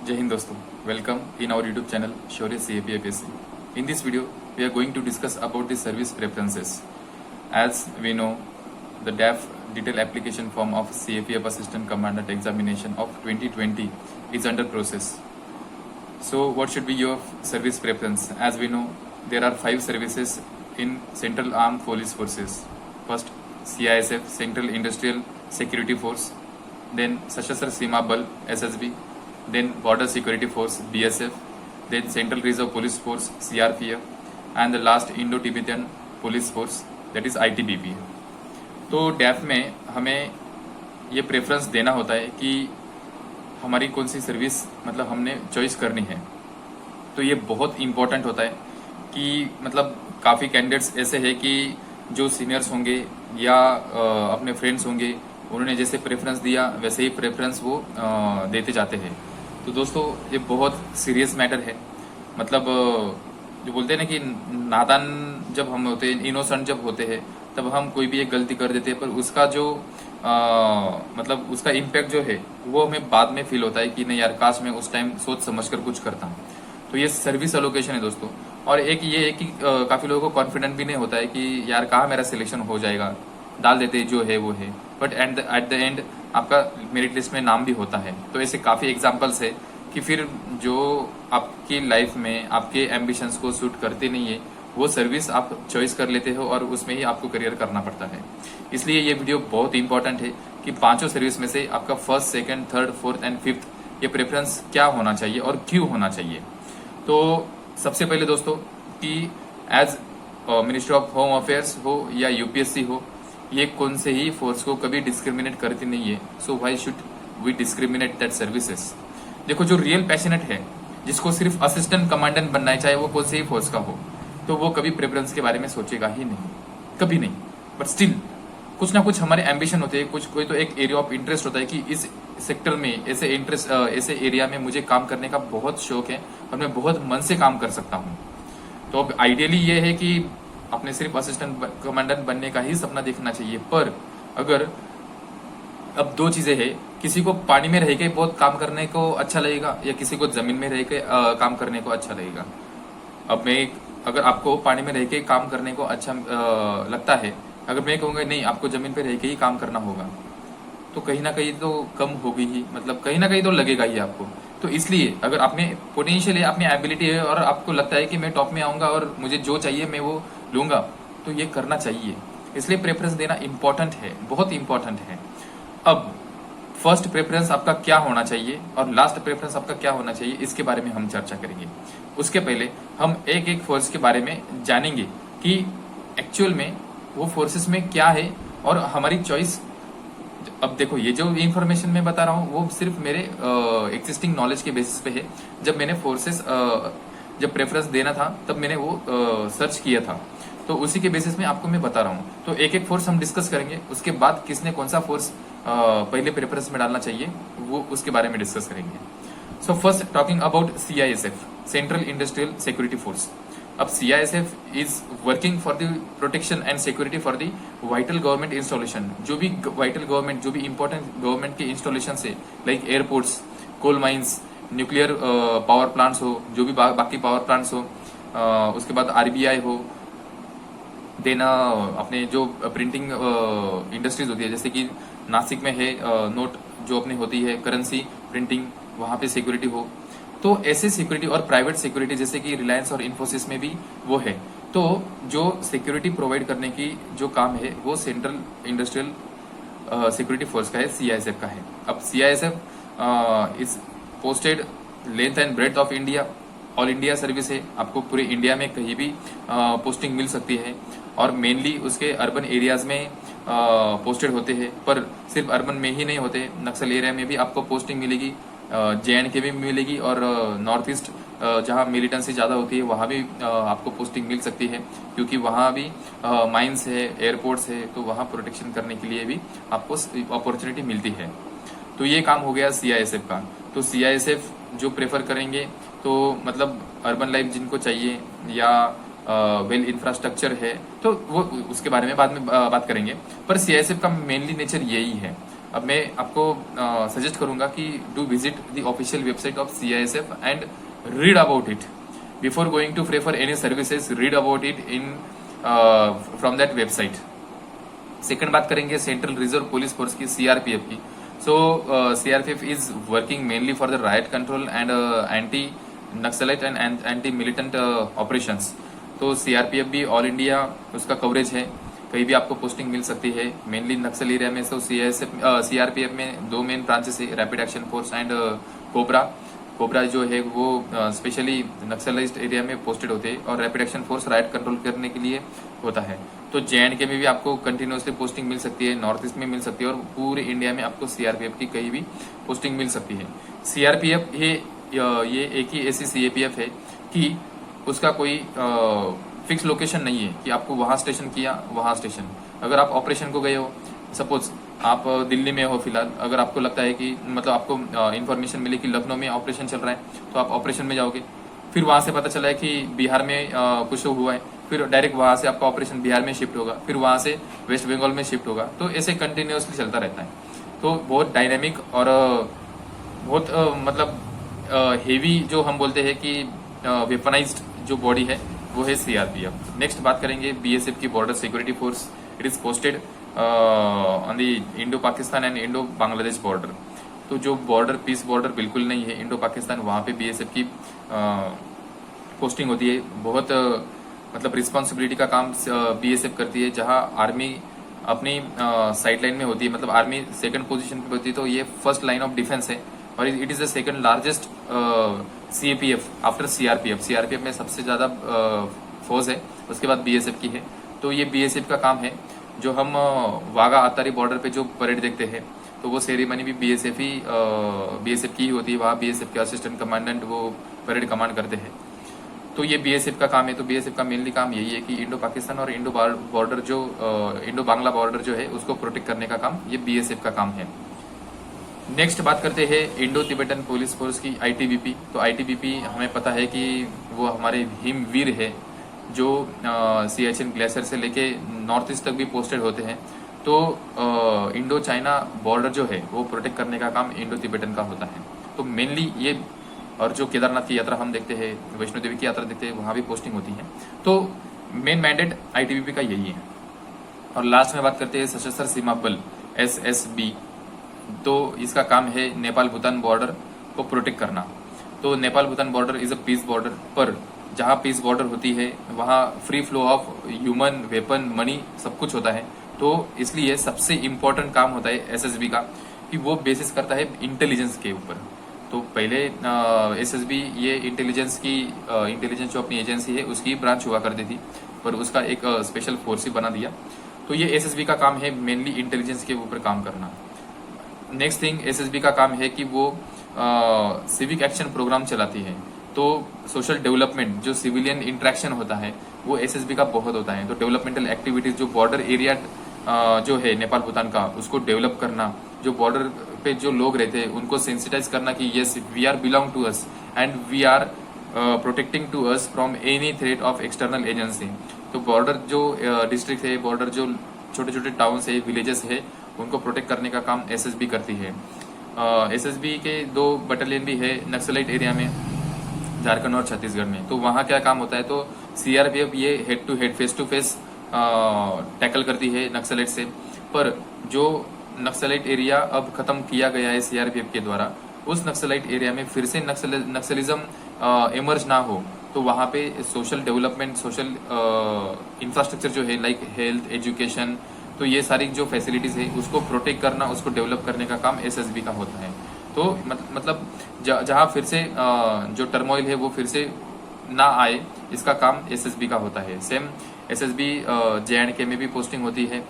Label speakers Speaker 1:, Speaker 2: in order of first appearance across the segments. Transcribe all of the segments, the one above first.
Speaker 1: Jai Hind दोस्तों, welcome in our YouTube channel Shaurya CAP APSC. In this video, we are going to discuss about the service preferences. As we know, the DAF detailed application form of CAPF Assistant Commandant examination of 2020 is under process. So, what should be your service preference? As we know, there are 5 services in Central Armed Police Forces. First, CISF, Central Industrial Security Force. Then Sashastra Seema Bal SSB. Then Border Security Force BSF, then Central Reserve Police Force CRPF, and the last Indo-Tibetan Police Force, that is ITBP. तो डैफ में हमें ये preference देना होता है कि हमारी कौन सी सर्विस मतलब हमने चॉइस करनी है. तो ये बहुत इम्पोर्टेंट होता है कि मतलब काफ़ी कैंडिडेट्स ऐसे हैं कि जो सीनियर्स होंगे या अपने फ्रेंड्स होंगे, उन्होंने जैसे प्रेफरेंस दिया वैसे ही प्रेफरेंस वो देते जाते हैं. तो दोस्तों, ये बहुत सीरियस मैटर है. मतलब जो बोलते हैं ना कि नादान जब हम होते हैं, इनोसेंट जब होते हैं, तब हम कोई भी एक गलती कर देते हैं, पर उसका जो मतलब उसका इम्पैक्ट जो है वो हमें बाद में फील होता है कि नहीं यार, काश मैं उस टाइम सोच समझ कर कुछ करता. तो ये सर्विस एलोकेशन है दोस्तों. और एक ये है कि काफ़ी लोगों को कॉन्फिडेंट भी नहीं होता है कि यार कहाँ मेरा सिलेक्शन हो जाएगा, डाल देते जो है वो है, बट एट द एंड आपका मेरिट लिस्ट में नाम भी होता है. तो ऐसे काफ़ी एग्जांपल्स है कि फिर जो आपकी लाइफ में आपके एम्बिशंस को सूट करते नहीं है, वो सर्विस आप चॉइस कर लेते हो और उसमें ही आपको करियर करना पड़ता है. इसलिए ये वीडियो बहुत इंपॉर्टेंट है कि पांचों सर्विस में से आपका first, second, third, fourth and fifth ये प्रेफरेंस क्या होना चाहिए और क्यों होना चाहिए. तो सबसे पहले दोस्तों कि as ministry of home affairs हो या यूपीएससी हो, ये कौन से ही फोर्स को कभी डिस्क्रिमिनेट करती नहीं है. So why should we discriminate that services. देखो, जो रियल पैशनेट है, जिसको सिर्फ असिस्टेंट कमांडेंट बनना है, चाहे वो कौन से ही फोर्स का हो, तो वो कभी प्रेफरेंस के बारे में सोचेगा ही नहीं, कभी नहीं. बट स्टिल कुछ ना कुछ हमारे एम्बिशन होते हैं, कुछ कोई तो एक एरिया ऑफ इंटरेस्ट होता है कि इस सेक्टर में ऐसे इंटरेस्ट ऐसे एरिया में मुझे काम करने का बहुत शौक है और मैं बहुत मन से काम कर सकता हूँ. तो अब आइडियली ये है कि अपने सिर्फ असिस्टेंट कमांडेंट बनने का ही सपना देखना चाहिए. पर अगर अब दो चीजें हैं, किसी को पानी में रह के बहुत काम करने को अच्छा लगेगा या किसी को जमीन में रह के काम करने को अच्छा लगेगा. अब मैं अगर आपको पानी में रह के काम करने को अच्छा लगता है, अगर मैं कहूँगा नहीं आपको जमीन पे रह के ही काम करना होगा, तो कहीं ना कहीं तो कम होगी ही, मतलब कहीं ना कहीं तो लगेगा ही आपको. तो इसलिए अगर आप में पोटेंशियल है, आप में एबिलिटी है और आपको लगता है कि मैं टॉप में आऊंगा और मुझे जो चाहिए मैं वो लूंगा, तो ये करना चाहिए. इसलिए प्रेफरेंस देना इंपॉर्टेंट है, बहुत इंपॉर्टेंट है. अब फर्स्ट प्रेफरेंस आपका क्या होना चाहिए और लास्ट प्रेफरेंस आपका क्या होना चाहिए, इसके बारे में हम चर्चा करेंगे. उसके पहले हम एक एक फोर्स के बारे में जानेंगे कि एक्चुअल में वो फोर्सेस में क्या है और हमारी चॉइस. अब देखो, ये जो इन्फॉर्मेशन मैं बता रहा हूँ वो सिर्फ मेरे एक्सिस्टिंग नॉलेज के बेसिस पे है. जब मैंने फोर्सेस जब प्रेफरेंस देना था तब मैंने वो सर्च किया था, तो उसी के बेसिस में आपको मैं बता रहा हूँ. तो एक एक फोर्स हम डिस्कस करेंगे, उसके बाद किसने कौन सा फोर्स पहले प्रेफरेंस में डालना चाहिए वो उसके बारे में डिस्कस करेंगे. So first talking about CISF, central industrial security force. अब CISF is working for the protection and security for the vital government installation. जो भी वाइटल गवर्नमेंट, जो भी इंपॉर्टेंट गवर्नमेंट के इंस्टॉलेशन है, like airports, coal mines, nuclear power plants हो, जो भी बाकी पावर प्लांट्स हो, उसके बाद आरबीआई हो, देन अपने जो प्रिंटिंग इंडस्ट्रीज होती है, जैसे कि नासिक में है नोट जो अपनी होती है करेंसी प्रिंटिंग, वहां पे सिक्योरिटी हो. तो ऐसे सिक्योरिटी और प्राइवेट सिक्योरिटी जैसे कि रिलायंस और इन्फोसिस में भी वो है. तो जो सिक्योरिटी प्रोवाइड करने की जो काम है वो सेंट्रल इंडस्ट्रियल सिक्योरिटी फोर्स का है, सीआईएसएफ का है. अब CISF is posted length and breadth of India, all India service है. आपको पूरे इंडिया में कहीं भी पोस्टिंग मिल सकती है और मेनली उसके अर्बन एरियाज में पोस्टेड होते हैं. पर सिर्फ अर्बन में ही नहीं होते, नक्सल एरिया में भी आपको पोस्टिंग मिलेगी, JNK भी मिलेगी, और नॉर्थ ईस्ट जहाँ मिलिटेंसी ज़्यादा होती है वहाँ भी आपको पोस्टिंग मिल सकती है, क्योंकि वहाँ भी माइंस है, एयरपोर्ट्स है, तो वहाँ प्रोटेक्शन करने के लिए भी आपको अपॉर्चुनिटी मिलती है. तो ये काम हो गया सीआईएसएफ का. तो सीआईएसएफ जो प्रेफर करेंगे, तो मतलब अर्बन लाइफ जिनको चाहिए या वेल इंफ्रास्ट्रक्चर है, तो वो उसके बारे में बाद में बात करेंगे. पर सीआईएसएफ का मेनली नेचर यही है. अब मैं आपको सजेस्ट करूंगा कि do visit the official website of CISF and read about it before going to prefer any services. Read about it in from that website. Second बात करेंगे सेंट्रल रिजर्व पुलिस फोर्स की, CRPF की. So CRPF is working mainly for the riot control and anti Naxalite and anti militant operations. तो CRPF भी all India उसका coverage है, कहीं भी आपको पोस्टिंग मिल सकती है. मेनली नक्सल एरिया में तो CRPF में दो मेन ब्रांचेस है, rapid action force and cobra. Cobra जो है वो स्पेशली नक्सलाइज्ड एरिया में पोस्टेड होते हैं और rapid action force right control करने के लिए होता है. तो JNK में भी आपको कंटिन्यूसली पोस्टिंग मिल सकती है, नॉर्थ ईस्ट में मिल सकती है और पूरे इंडिया में आपको CRPF की कहीं भी पोस्टिंग मिल सकती है. CRPF ये एक ही ऐसी CAPF है कि उसका कोई फिक्स लोकेशन नहीं है कि आपको वहां स्टेशन किया वहां स्टेशन. अगर आप ऑपरेशन को गए हो, सपोज आप दिल्ली में हो फिलहाल, अगर आपको लगता है कि मतलब आपको इन्फॉर्मेशन मिली कि लखनऊ में ऑपरेशन चल रहा है, तो आप ऑपरेशन में जाओगे. फिर वहां से पता चला है कि बिहार में कुछ हुआ है, फिर डायरेक्ट वहां से आपका ऑपरेशन बिहार में शिफ्ट होगा, फिर वहां से वेस्ट बंगाल में शिफ्ट होगा. तो ऐसे कंटिन्यूसली चलता रहता है. तो बहुत डायनेमिक और बहुत मतलब हेवी जो हम बोलते हैं कि वेपनाइज्ड जो बॉडी है वो है CRPF. नेक्स्ट बात करेंगे BSF की, border security force. It is posted on the Indo Pakistan and Indo Bangladesh border. तो जो बॉर्डर पीस बॉर्डर बिल्कुल नहीं है इंडो पाकिस्तान, वहां पे BSF की पोस्टिंग होती है. बहुत मतलब रिस्पॉन्सिबिलिटी का काम BSF करती है. जहां आर्मी अपनी साइड लाइन में होती है, मतलब आर्मी सेकंड पोजीशन पे होती है, तो ये फर्स्ट लाइन ऑफ डिफेंस है और it is the second largest CAPF after CRPF. CRPF में सबसे ज्यादा फौज है, उसके बाद BSF की है. तो ये BSF का काम है. जो हम वाघा अत्तारी बॉर्डर पे जो परेड देखते हैं, तो वो सेरेमनी भी BSF की ही होती है. वहाँ BSF के असिस्टेंट कमांडेंट वो परेड कमांड करते हैं. तो ये BSF का काम है. तो BSF का मेनली काम यही है कि इंडो पाकिस्तान और इंडो बॉर्डर जो इंडो बांग्ला बॉर्डर जो है उसको प्रोटेक्ट करने का काम ये BSF का काम है. नेक्स्ट बात करते हैं इंडो तिब्बतन पुलिस फोर्स की, ITBP. तो ITBP हमें पता है कि वो हमारे हिमवीर है जो सियाचिन ग्लेशियर से लेके नॉर्थ ईस्ट तक भी पोस्टेड होते हैं. तो इंडो चाइना बॉर्डर जो है वो प्रोटेक्ट करने का काम इंडो तिब्बतन का होता है. तो मेनली ये, और जो केदारनाथ की यात्रा हम देखते हैं, वैष्णो देवी की यात्रा देखते हैं, वहां भी पोस्टिंग होती है. तो मेन मैंडेट ITBP का यही है. और लास्ट में बात करते हैं सशस्त्र सीमा बल, SSB. तो इसका काम है नेपाल भूटान बॉर्डर को प्रोटेक्ट करना. तो Nepal Bhutan border is a peace border, पर जहां पीस बॉर्डर होती है वहां free flow of human, weapon, money सब कुछ होता है. तो इसलिए सबसे इम्पोर्टेंट काम होता है SSB का कि वो बेसिस करता है इंटेलिजेंस के ऊपर. तो पहले SSB ये इंटेलिजेंस जो अपनी एजेंसी है उसकी ब्रांच हुआ करती थी, पर उसका एक स्पेशल फोर्स ही बना दिया. तो ये SSB का काम है मेनली इंटेलिजेंस के ऊपर काम करना. नेक्स्ट थिंग, SSB का काम है कि वो सिविक एक्शन प्रोग्राम चलाती है. तो सोशल डेवलपमेंट, जो सिविलियन इंटरेक्शन होता है वो SSB का बहुत होता है. तो डेवलपमेंटल एक्टिविटीज, जो बॉर्डर एरिया जो है नेपाल भूटान का, उसको डेवलप करना, जो बॉर्डर पे जो लोग रहते हैं उनको सेंसिटाइज करना कि yes we are belong to us and we are protecting to us from any threat of external agency. तो बॉर्डर जो डिस्ट्रिक्ट है, बॉर्डर जो छोटे छोटे टाउन्स है, विलेजेस है, उनको प्रोटेक्ट करने का काम SSB करती है. SSB के 2 बटालियन भी है नक्सलाइट एरिया में, झारखंड और छत्तीसगढ़ में. तो वहाँ क्या काम होता है, तो CRPF ये head to head, face to face tackle करती है नक्सलाइट से. पर जो नक्सलाइट एरिया अब खत्म किया गया है CRPF के द्वारा, उस नक्सलाइट एरिया में फिर से नक्सलिज्म इमर्ज ना हो, तो वहाँ पे सोशल डेवलपमेंट, सोशल इंफ्रास्ट्रक्चर जो है लाइक हेल्थ, एजुकेशन, तो ये सारी जो फैसिलिटीज है उसको प्रोटेक्ट करना, उसको डेवलप करने का काम SSB का होता है. तो मतलब जहाँ फिर से जो टर्मोइल है वो फिर से ना आए, इसका काम SSB का होता है. सेम SSB JNK में भी पोस्टिंग होती है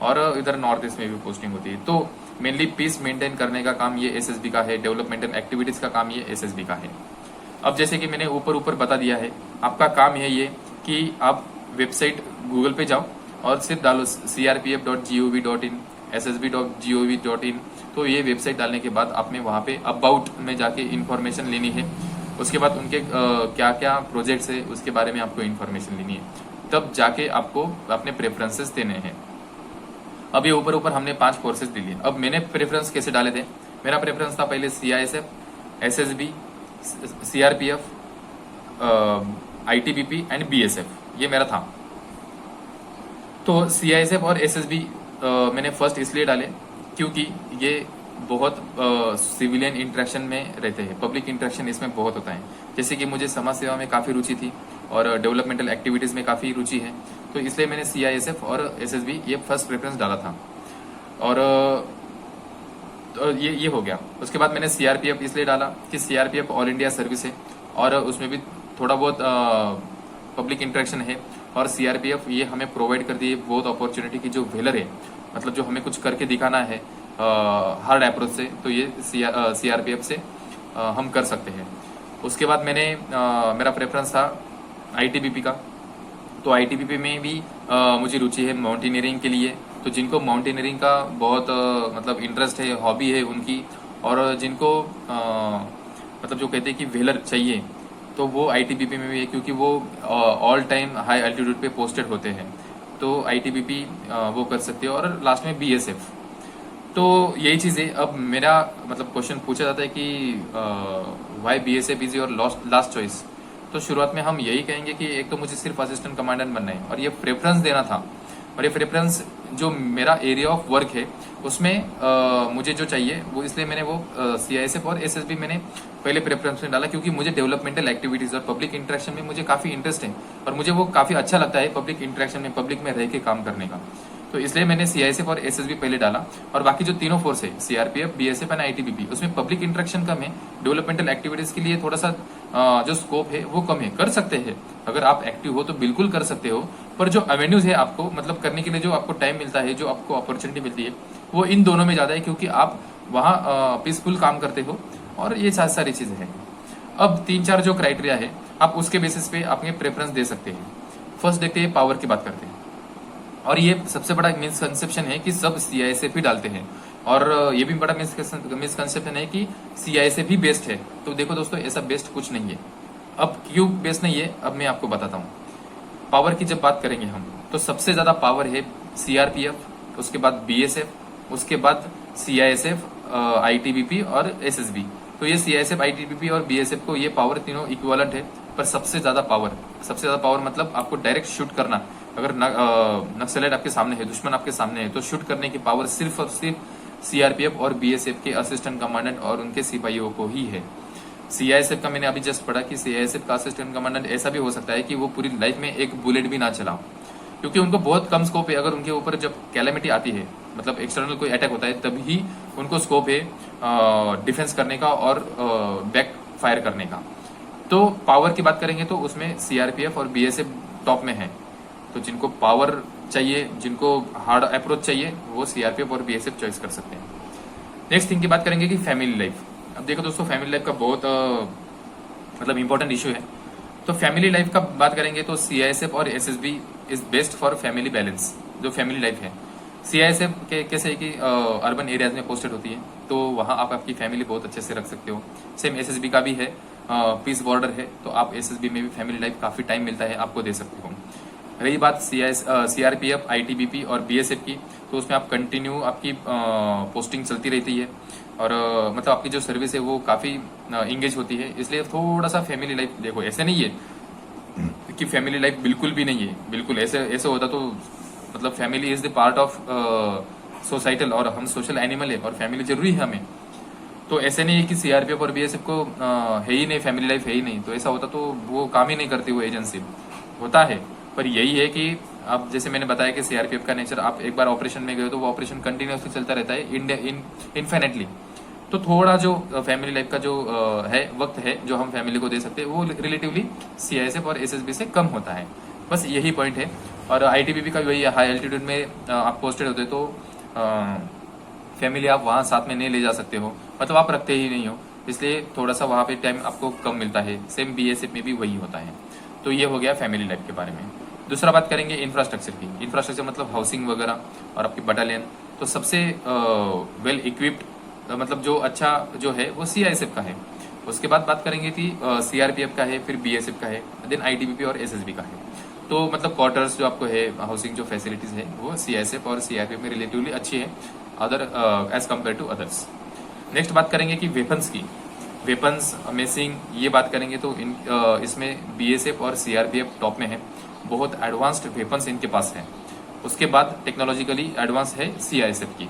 Speaker 1: और इधर नॉर्थ ईस्ट में भी पोस्टिंग होती है. तो मेनली पीस मेंटेन करने का काम ये SSB का है, डेवलपमेंटल एक्टिविटीज का काम ये SSB का है. अब जैसे कि मैंने ऊपर बता दिया है, आपका काम है ये कि आप वेबसाइट गूगल पे जाओ और सिर्फ डालो crpf.gov.in, ssb.gov.in. तो ये वेबसाइट डालने के बाद आपने वहाँ पे अबाउट में जाके इन्फॉर्मेशन लेनी है. उसके बाद उनके क्या क्या प्रोजेक्ट्स है उसके बारे में आपको इन्फॉर्मेशन लेनी है. तब जाके आपको अपने प्रेफरेंसेस देने हैं. अब ये ऊपर ऊपर हमने 5 कोर्सेज ले लिए। अब मैंने प्रेफरेंस कैसे डाले थे, मेरा प्रेफरेंस था पहले CISF, SSB, CRPF, ITBP and BSF, ये मेरा था। तो CISF और SSB मैंने फर्स्ट इसलिए डाले क्योंकि ये बहुत सिविलियन इंटरेक्शन में रहते हैं, पब्लिक इंटरेक्शन इसमें बहुत होता है। जैसे कि मुझे समाज सेवा में काफ़ी रुचि थी और डेवलपमेंटल एक्टिविटीज़ में काफ़ी रुचि है, तो इसलिए मैंने CISF और SSB ये फर्स्ट प्रेफरेंस डाला था। और तो ये हो गया। उसके बाद मैंने CRPF इसलिए डाला कि CRPF ऑल इंडिया सर्विस है और उसमें भी थोड़ा बहुत पब्लिक इंटरेक्शन है, और CRPF ये हमें प्रोवाइड करती है बहुत अपॉर्चुनिटी की, जो वेलर है, मतलब जो हमें कुछ करके दिखाना है हार्ड अप्रोच से, तो ये CRPF से हम कर सकते हैं। उसके बाद मैंने मेरा प्रेफरेंस था ITBP का। तो ITBP में भी मुझे रुचि है माउंटेनियरिंग के लिए। तो जिनको माउंटेनियरिंग का बहुत मतलब इंटरेस्ट है, हॉबी है उनकी, और जिनको मतलब जो कहते हैं कि व्हीलर चाहिए, तो वो ITBP में भी है, क्योंकि वो ऑल टाइम हाई एल्टीट्यूड पे पोस्टेड होते हैं। तो ITBP वो कर सकते हो। और लास्ट में BSF। तो यही चीज़ है। अब मेरा मतलब क्वेश्चन पूछा जाता है कि why BSF is your last choice. तो शुरुआत में हम यही कहेंगे कि एक तो मुझे सिर्फ असिस्टेंट कमांडेंट बनना है और ये प्रेफरेंस देना था, और ये प्रेफरेंस जो मेरा एरिया ऑफ वर्क है उसमें मुझे जो चाहिए वो, इसलिए मैंने वो CISF और SSB मैंने पहले प्रेफरेंस में डाला, क्योंकि मुझे डेवलपमेंटल एक्टिविटीज़ और पब्लिक इंटरेक्शन में मुझे काफ़ी इंटरेस्ट है और मुझे वो काफ़ी अच्छा लगता है पब्लिक इंटरेक्शन में, पब्लिक में रह के काम करने का। तो इसलिए मैंने CISF और SSB पहले डाला। और बाकी जो तीनों फोर्स है CRPF, BSF एंड ITBP, उसमें पब्लिक इंटरेक्शन कम है, डेवलपमेंटल एक्टिविटीज के लिए थोड़ा सा जो स्कोप है वो कम है। कर सकते हैं, अगर आप एक्टिव हो तो बिल्कुल कर सकते हो, पर जो एवेन्यूज है आपको मतलब करने के लिए, जो आपको टाइम मिलता है, जो आपको अपॉर्चुनिटी मिलती है, वो इन दोनों में ज़्यादा है, क्योंकि आप वहाँ पीसफुल काम करते हो और ये सारी चीज़ें हैं। अब 3-4 जो क्राइटेरिया है, आप उसके बेसिस पे अपने प्रेफरेंस दे सकते हैं। फर्स्ट देखते हैं, पावर की बात करते हैं। और ये सबसे बड़ा मिसकंसेप्शन है कि सब CISF ही डालते हैं, और ये भी बड़ा मिसकंसेप्शन है कि CISF ही बेस्ट है। तो देखो दोस्तों, ऐसा बेस्ट कुछ नहीं है। अब क्यों बेस्ट नहीं है, अब मैं आपको बताता हूँ। पावर की जब बात करेंगे हम, तो सबसे ज्यादा पावर है CRPF, उसके बाद BSF, उसके बाद CISF, ITBP और SSB। तो ये CISF, ITBP और BSF को ये पावर तीनों इक्विवेलेंट है, पर सबसे ज्यादा पावर मतलब आपको डायरेक्ट शूट करना, अगर नक्सलाइट आपके सामने है, दुश्मन आपके सामने है, तो शूट करने की पावर सिर्फ और सिर्फ CRPF और BSF के असिस्टेंट कमांडेंट और उनके सिपाहियों को ही है। CISF का मैंने अभी जस्ट पढ़ा कि CISF का असिस्टेंट कमांडेंट ऐसा भी हो सकता है कि वो पूरी लाइफ में एक बुलेट भी ना चलाओ, क्योंकि उनको बहुत कम स्कोप है। अगर उनके ऊपर जब कैलेमिटी आती है, मतलब एक्सटर्नल कोई अटैक होता है, तभी उनको स्कोप है डिफेंस करने का और बैक फायर करने का। तो पावर की बात करेंगे तो उसमें CRPF और BSF टॉप में है। तो जिनको पावर चाहिए, जिनको हार्ड अप्रोच चाहिए, वो CRPF और BSF चॉइस कर सकते हैं। नेक्स्ट थिंग की बात करेंगे कि फैमिली लाइफ। अब देखो दोस्तों, फैमिली लाइफ का बहुत मतलब इंपॉर्टेंट इशू है। तो फैमिली लाइफ का बात करेंगे तो CISF और SSB is best for family balance. जो फैमिली लाइफ है, CISF के कैसे है कि अर्बन एरियाज में पोस्टेड होती है, तो वहाँ आप आपकी फैमिली बहुत अच्छे से रख सकते हो। सेम SSB का भी है, पीस बॉर्डर है, तो आप SSB में भी फैमिली लाइफ काफ़ी टाइम मिलता है, आपको दे सकते हो। रही बात CRPF, ITBP और BSF की, तो उसमें आप कंटिन्यू आपकी पोस्टिंग चलती रहती है, और मतलब आपकी जो सर्विस है वो काफ़ी इंगेज होती है, इसलिए थोड़ा सा फैमिली लाइफ देखो। ऐसे नहीं है कि फैमिली लाइफ बिल्कुल भी नहीं है, बिल्कुल ऐसे होता तो मतलब family is the part of societal, और हम सोशल एनिमल है और फैमिली जरूरी है हमें। तो ऐसे नहीं है कि CRPF और BSF को है ही नहीं, फैमिली लाइफ है ही नहीं, तो ऐसा होता तो वो काम ही नहीं करती, वो एजेंसी होता है। पर यही है कि अब जैसे मैंने बताया कि CRPF का नेचर, आप एक बार ऑपरेशन में गए तो वो ऑपरेशन कंटिन्यूसली चलता रहता है इनफिनिटली। तो थोड़ा जो फैमिली लाइफ का जो है वक्त है जो हम फैमिली को दे सकते हैं, वो रिलेटिवली CISF और SSB से कम होता है। बस यही पॉइंट है। और ITBP का भी वही है, हाई एल्टीट्यूड में आप पोस्टेड होते तो फैमिली आप वहाँ साथ में नहीं ले जा सकते हो, मतलब आप रखते ही नहीं हो, इसलिए थोड़ा सा वहाँ पे टाइम आपको कम मिलता है। सेम BSF में भी वही होता है। तो ये हो गया फैमिली लाइफ के बारे में। दूसरा बात करेंगे इंफ्रास्ट्रक्चर की। इंफ्रास्ट्रक्चर मतलब हाउसिंग वगैरह और आपकी बटालियन। तो सबसे वेल इक्विप्ड मतलब जो अच्छा जो है वो CISF का है। उसके बाद बात करेंगे कि CRPF का है, फिर BSF का है, देन ITBP और SSB का है। तो मतलब क्वार्टर्स जो आपको है, हाउसिंग जो फैसिलिटीज है वो सीआईएसएफ और सीआरपीएफ में रिलेटिवली अच्छी है other as compare to others. Next बात करेंगे कि वेपन्स की, वेपन्स मेसिंग ये बात करेंगे तो इसमें बीएसएफ और सीआरपीएफ टॉप में है, बहुत एडवांस्ड वेपन्स इनके पास है। उसके बाद टेक्नोलॉजिकली एडवांस है सीआईएसएफ की।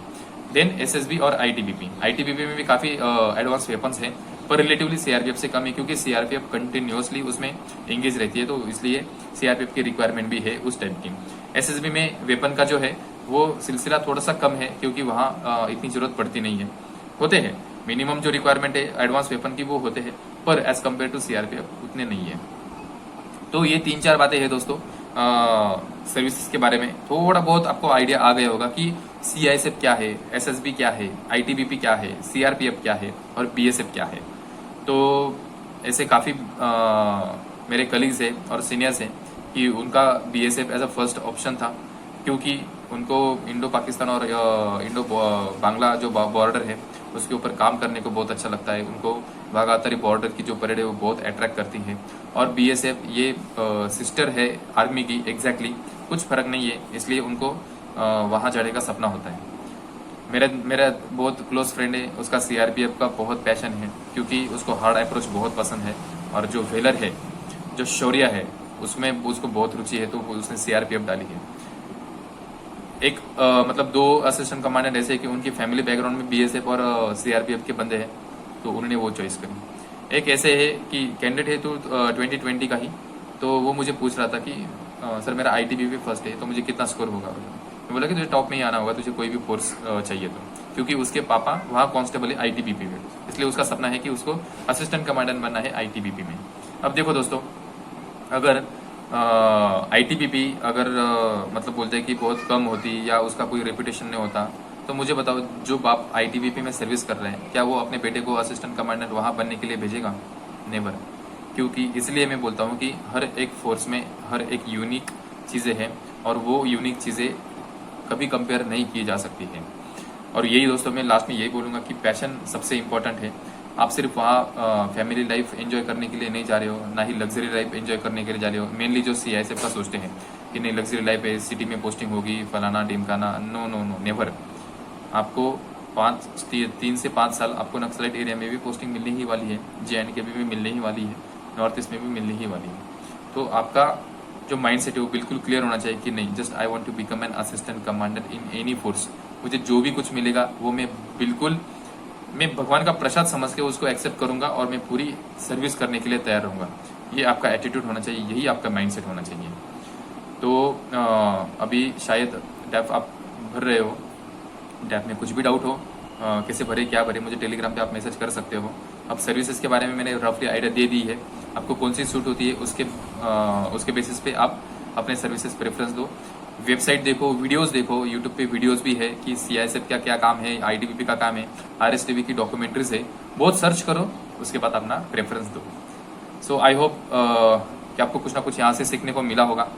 Speaker 1: देन एसएसबी और आईटीबीपी में भी काफी एडवांस वेपन्स हैं, पर रिलेटिवली सीआरपीएफ से कम है, क्योंकि सीआरपीएफ कंटिन्यूअसली उसमें एंगेज रहती है, तो इसलिए सीआरपीएफ की रिक्वायरमेंट भी है उस टाइप की। एसएसबी में वेपन का जो है वो सिलसिला थोड़ा सा कम है, क्योंकि वहाँ इतनी जरूरत पड़ती नहीं है। होते हैं मिनिमम जो रिक्वायरमेंट है एडवांस वेपन की वो होते हैं, पर एज कम्पेयर टू सीआरपीएफ उतने नहीं है। तो ये 3-4 बातें हैं दोस्तों सर्विसेज के बारे में। थोड़ा बहुत आपको आइडिया आ गया होगा कि सीआईएसएफ क्या है, एसएसबी क्या है, आईटीबीपी क्या है, सीआरपीएफ क्या है और बीएसएफ क्या है। तो ऐसे काफ़ी मेरे कलीग्स हैं और सीनियर्स हैं कि उनका BSF as a first option था, क्योंकि उनको इंडो पाकिस्तान और इंडो बांग्ला जो बॉर्डर है उसके ऊपर काम करने को बहुत अच्छा लगता है। उनको वाघातरी बॉर्डर की जो परेड है वो बहुत अट्रैक्ट करती है, और बीएसएफ ये सिस्टर है आर्मी की एग्जैक्टली, कुछ फर्क नहीं है, इसलिए उनको वहाँ जाने का सपना होता है। मेरा बहुत क्लोज फ्रेंड है, उसका सीआरपीएफ का बहुत पैशन है, क्योंकि उसको हार्ड अप्रोच बहुत पसंद है, और जो वेलर है, जो शौर्य है, उसमें उसको बहुत रुचि है, तो उसने सीआरपीएफ डाली है। एक मतलब 2 असिस्टेंट कमांडेंट ऐसे कि उनकी फैमिली बैकग्राउंड में बीएसएफ और सीआरपीएफ के बंदे हैं, तो उन्होंने वो चॉइस करी। एक ऐसे है कि कैंडिडेट है तो 2020 का ही, तो वो मुझे पूछ रहा था कि सर मेरा आईटीबीपी फर्स्ट है तो मुझे कितना स्कोर होगा। मैं बोला कि तुझे टॉप में ही आना होगा, तुझे कोई भी फोर्स चाहिए तो, क्योंकि उसके पापा वहाँ कांस्टेबल है आईटीबीपी में, इसलिए उसका सपना है कि उसको असिस्टेंट कमांडेंट बनना है आईटीबीपी में। अब देखो दोस्तों, अगर आईटीबीपी अगर मतलब बोलते हैं कि बहुत कम होती या उसका कोई रेपुटेशन नहीं होता, तो मुझे बताओ जो बाप आईटीबीपी में सर्विस कर रहे हैं, क्या वो अपने बेटे को असिस्टेंट कमांडेंट वहाँ बनने के लिए भेजेगा? नेवर। क्योंकि इसलिए मैं बोलता हूँ कि हर एक फोर्स में हर एक यूनिक चीज़ें हैं, और वो यूनिक चीज़ें कभी कंपेयर नहीं की जा सकती हैं। और यही दोस्तों मैं लास्ट में यही बोलूँगा कि पैशन सबसे इम्पोर्टेंट है। आप सिर्फ वहाँ फैमिली लाइफ एंजॉय करने के लिए नहीं जा रहे हो, ना ही लग्जरी लाइफ एंजॉय करने के लिए जा रहे हो। मेनली जो सीआईएसएफ का सोचते हैं कि नहीं लग्जरी लाइफ है, सिटी में पोस्टिंग होगी, फलाना ढिमकाना, नो नो नो, नेवर। आपको 3 से 5 साल आपको नक्सलाइट एरिया में भी पोस्टिंग मिलने ही वाली है, JNK भी मिलने ही वाली है, नॉर्थ ईस्ट में भी मिलने ही वाली है। तो आपका जो माइंड सेट है वो बिल्कुल क्लियर होना चाहिए कि नहीं, just I want to become an assistant commandant in any force. मुझे जो भी कुछ मिलेगा वो मैं भगवान का प्रसाद समझ के उसको एक्सेप्ट करूंगा, और मैं पूरी सर्विस करने के लिए तैयार रहूंगा। ये आपका एटीट्यूड होना चाहिए, यही आपका माइंडसेट होना चाहिए। तो अभी शायद डैफ आप भर रहे हो, डैफ में कुछ भी डाउट हो कैसे भरे क्या भरे, मुझे टेलीग्राम पे आप मैसेज कर सकते हो। अब सर्विसेज के बारे में मैंने रफली आइडिया दे दी है, आपको कौन सी सूट होती है उसके बेसिस पे आप अपने सर्विसेज प्रेफरेंस दो। वेबसाइट देखो, वीडियोस देखो, यूट्यूब पे वीडियोस भी है कि सीआईएसएफ का क्या काम है, आईटीबीपी का काम है, आरएसटीबी की डॉक्यूमेंट्रीज है, बहुत सर्च करो, उसके बाद अपना प्रेफरेंस दो। सो आई होप कि आपको कुछ ना कुछ यहाँ से सीखने को मिला होगा।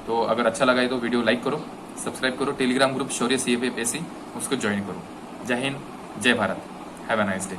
Speaker 1: तो अगर अच्छा लगा है तो वीडियो लाइक करो, सब्सक्राइब करो, टेलीग्राम ग्रुप शौर्य CFA उसको ज्वाइन करो। जय हिंद, जय Bharat, have a nice day.